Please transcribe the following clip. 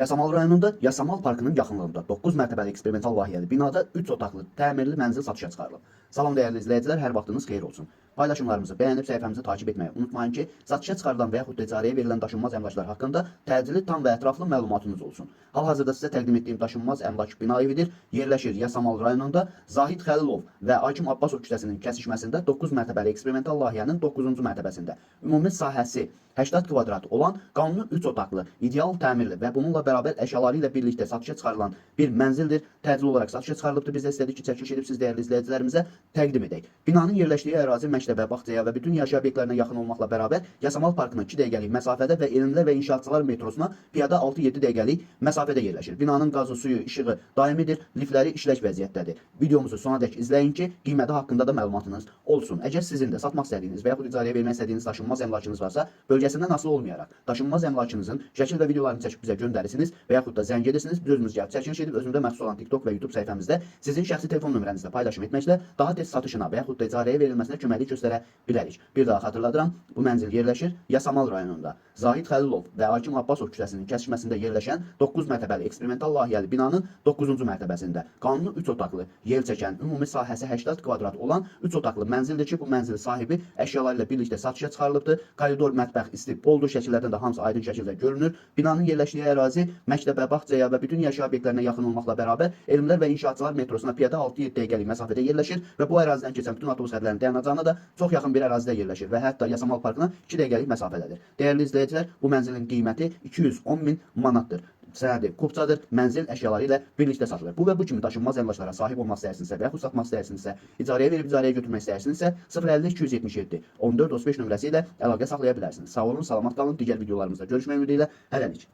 Yasamal rayonunda Yasamal Parkının yaxınlığında 9 mərtəbəli eksperimental layihəli binada 3 otaqlı təmirli mənzil satışa çıxarılıb. Salam dəyərli izləyicilər, hər vaxtınız xeyir olsun. Paylaşımlarımızı bəyənib səhifəmizi takip etməyi unutmayın ki, satışa çıxarılan və yaxud icarəyə verilən daşınmaz əmlaklar haqqında təcili, tam və ətraflı məlumatınız olsun. Hal-hazırda sizə təqdim etdiyim daşınmaz əmlak bina evidir. Yerləşir Yasamal rayonunda Zahid Xəlilov və Akim Abbasov küçəsinin kəsişməsində 9 mərtəbəli eksperimental layihənin 9-cu mərtəbəsində. Ümumi sahəsi 80 kvadrat olan qanuni 3 otaqlı, ideal təmirli və bununla bərabər əşyaları ilə birlikdə satışa çıxarılan bir mənzildir. Təcili olaraq satışa çıxarılıbdır. Biz də istədik ki, çəkiliş edib siz dəyərli izləyicilərimizə təqdim edək. Binanın yerləşdiyi ərazi məktəbə, bağçaya və bütün yaşayış obyektlərinə yaxın olmaqla bərabər Yasamal Parkına 2 dəqiqəlik məsafədə və Elmlər və İnşaatçılar metrosuna piyada 6-7 dəqiqəlik məsafədə yerləşir. Binanın qazı, suyu, işığı daimidir, liftləri işlək vəziyyətdədir. Videomuzu sonadək izləyin ki, qiyməti haqqında da məlumatınız olsun. Əgər sizin də satmaq istədiyiniz və yaxud icarəyə vermək istədiyiniz daşınmaz əmlakınız varsa, bölgəsindən asılı olmayaraq daşınmaz əmlakınızın şəkil və videolarını çəkib bizə göndərirsiniz və yaxud da zəng edirsiniz. Biz özümüz gəlib çəkiliş edib özümüzdə məxsus olan TikTok və YouTube səhifəmizdə sizin şəxsi telefon nömrənizlə paylaşım etməklə daha tez satışına və yaxud da icarəyə verilməsinə köməklik göstərə bilərik. Bir daha xatırladıram, bu mənzil yerləşir Yasamal rayonunda Zahid Xəlilov və Akim Abbasov küçəsinin kəsişməsində yerləşən 9 mərtəbəli eksperimental layihəli binanın 9-cu mərtəbəsində. Qanuni 3 otaqlı, yer çəkən, ümumi sahəsi 80 kvadrat olan 3 otaqlı mənzildir ki, bu mənzil sahibi əşyaları ilə birlikdə satışa çıxarılıbdır. Koridor, mətbəx, isti, poldur şəkillərdən də hamısı aydın şəkildə görünür. Binanın yerləşdiyi ərazi məktəbə, bağçaya və bütün yaşayış obyektlərinə yaxın olmaqla bərabər Elmlər və İnşaatçılar metrosuna piyada 6-7 dəqiqəlik məsafədə yerləşir və bu ərazidən keçən bütün avtobus xətlərinin dayanacağına da çox yaxın bir ərazidə yerləşir və hətta Yasamal Parkına 2 dəqiqəlik məsafədədir. Dəyərli izləyicilər, bu mənzilin qiyməti 210.000 manatdır. Sənədi kupçadır, mənzil əşyaları ilə birlikdə satılır. Bu və bu kimi daşınmaz əmlaklara sahib olmaq istəyirsinizsə və yaxud satmaq istəyirsinizsə, icarəyə verib icarəyə götürmək istəyirsinizsə 050 277 14 35 nömrəsi ilə əlaqə saxlaya bilərsiniz. Sağ olun, salamat qalın. Digər videolarımızda görüşmək ümidi ilə hələlik.